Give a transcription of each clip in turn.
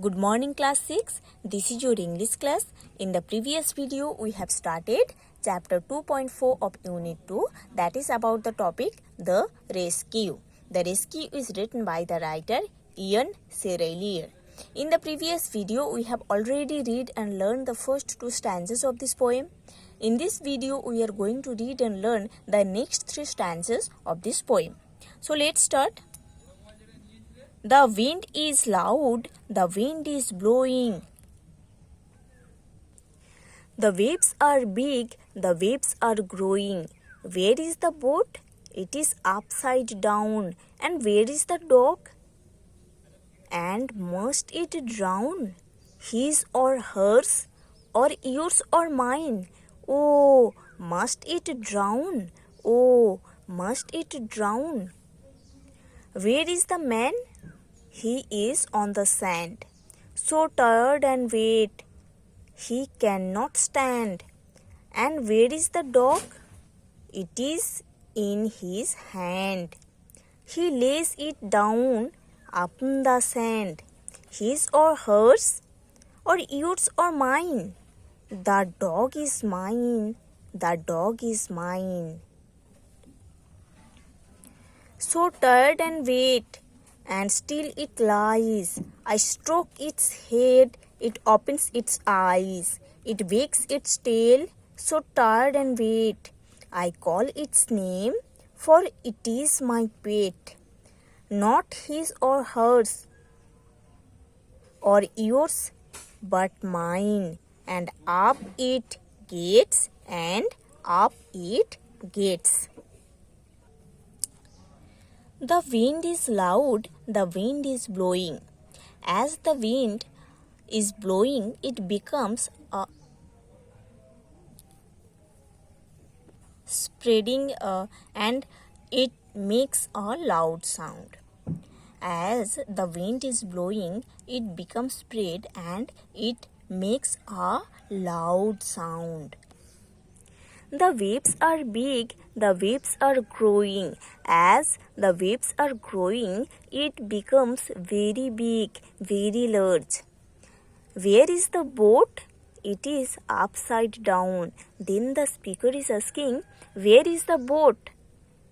Good morning class 6. This is your English class. In the previous video we have started chapter 2.4 of unit 2, that is about the topic The Rescue. The Rescue is written by the writer Ian Serraillier. In the previous video we have already read and learned the first two stanzas of this poem. In this video we are going to read and learn the next three stanzas of this poem. So let's start. The wind is loud, the wind is blowing. The waves are big, the waves are growing. Where is the boat? It is upside down. And where is the dog? And must it drown? His or hers? Or yours or mine? Oh, must it drown? Oh, must it drown? Where is the man? He is on the sand, so tired and wet, he cannot stand. And where is the dog? It is in his hand. He lays it down upon the sand. His or hers, or yours or mine? The dog is mine, the dog is mine. So tired and wet, and still it lies. I stroke its head, it opens its eyes. It wags its tail, so tired and wet. I call its name, for it is my pet. Not his or hers, or yours, but mine. And up it gets, and up it gets. The wind is loud, the wind is blowing. As the wind is blowing, it becomes a spreading and it makes a loud sound. As the wind is blowing, it becomes spread and it makes a loud sound. The waves are big, the waves are growing. As the waves are growing, it becomes very big, very large. Where is the boat? It is upside down. Then the speaker is asking, where is the boat?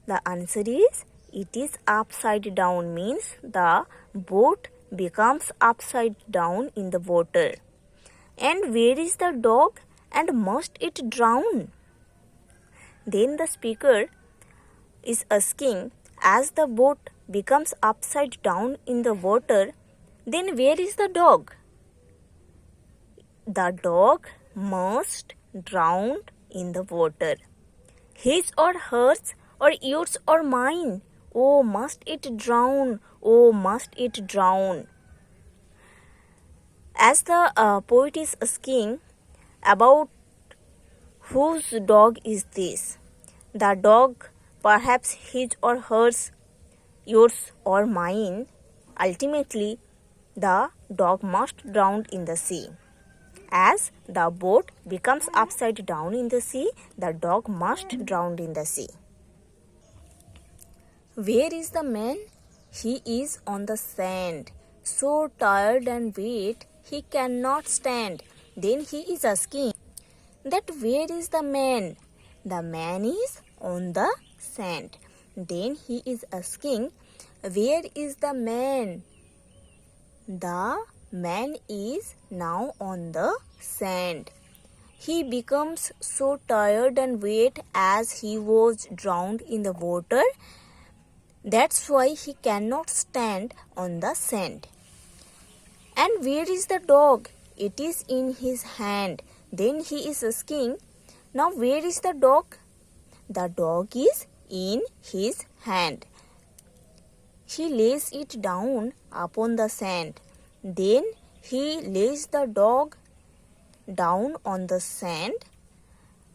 The answer is, it is upside down, means the boat becomes upside down in the water. And where is the dog? And must it drown? Then the speaker is asking, as the boat becomes upside down in the water, then where is the dog? The dog must drown in the water. His or hers, or yours or mine? Oh, must it drown? Oh, must it drown? As the poet is asking about whose dog is this? The dog, perhaps his or hers, yours or mine. Ultimately, the dog must drown in the sea. As the boat becomes upside down in the sea, the dog must drown in the sea. Where is the man? He is on the sand, so tired and wet, he cannot stand. Then he is asking, that where is the man? The man is on the sand. Then he is asking, where is the man? The man is now on the sand. He becomes so tired and wet as he was drowned in the water. That's why he cannot stand on the sand. And where is the dog? It is in his hand. Then he is asking, now where is the dog? The dog is in his hand. He lays it down upon the sand. Then he lays the dog down on the sand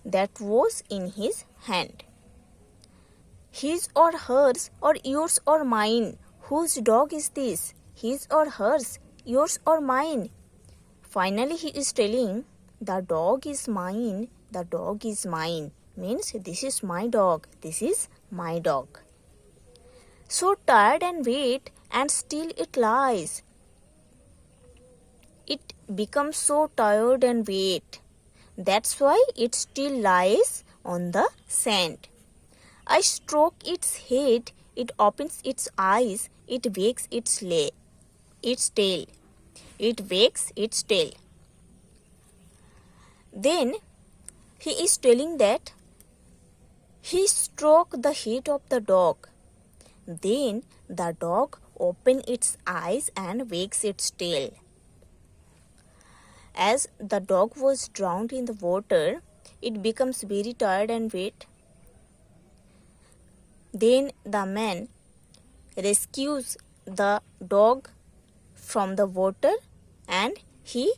that was in his hand. His or hers, or yours or mine? Whose dog is this? His or hers, yours or mine? Finally he is telling, the dog is mine, the dog is mine. Means this is my dog, this is my dog. So tired and wet, and still it lies. it becomes so tired and wet. That's why it still lies on the sand. I stroke its head, it opens its eyes, it wags its tail. It wags its tail. Then he is telling that he stroked the head of the dog. Then the dog opens its eyes and wags its tail. As the dog was drowned in the water, it becomes very tired and wet. Then the man rescues the dog from the water and he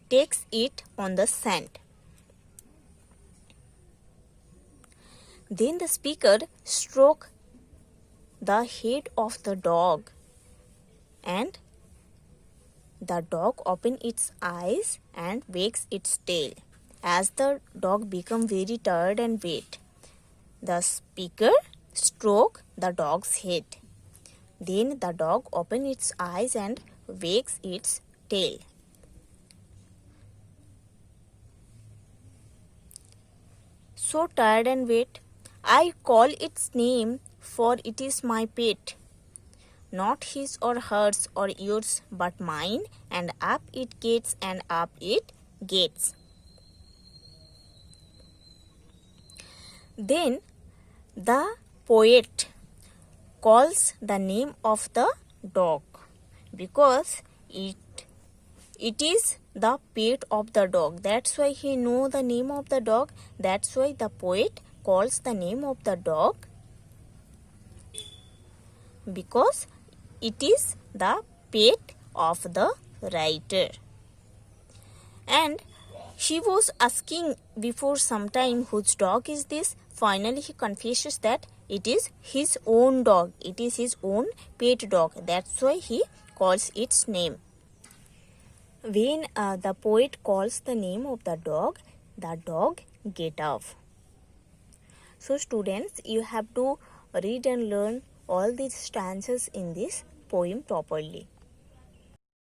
takes it on the sand. Then the speaker strokes the head of the dog and the dog opens its eyes and wags its tail. As the dog becomes very tired and wet, the speaker strokes the dog's head. Then the dog opens its eyes and wags its tail. So tired and wet, I call its name, for it is my pet. Not his or hers or yours, but mine, and up it gets and up it gets. Then the poet calls the name of the dog because it is the pet of the dog. That's why he knows the name of the dog. That's why the poet calls the name of the dog, because it is the pet of the writer. And he was asking before some time whose dog is this. Finally he confesses that it is his own dog. It is his own pet dog. That's why he calls its name. When the poet calls the name of the dog get up. So students, you have to read and learn all these stanzas in this poem properly.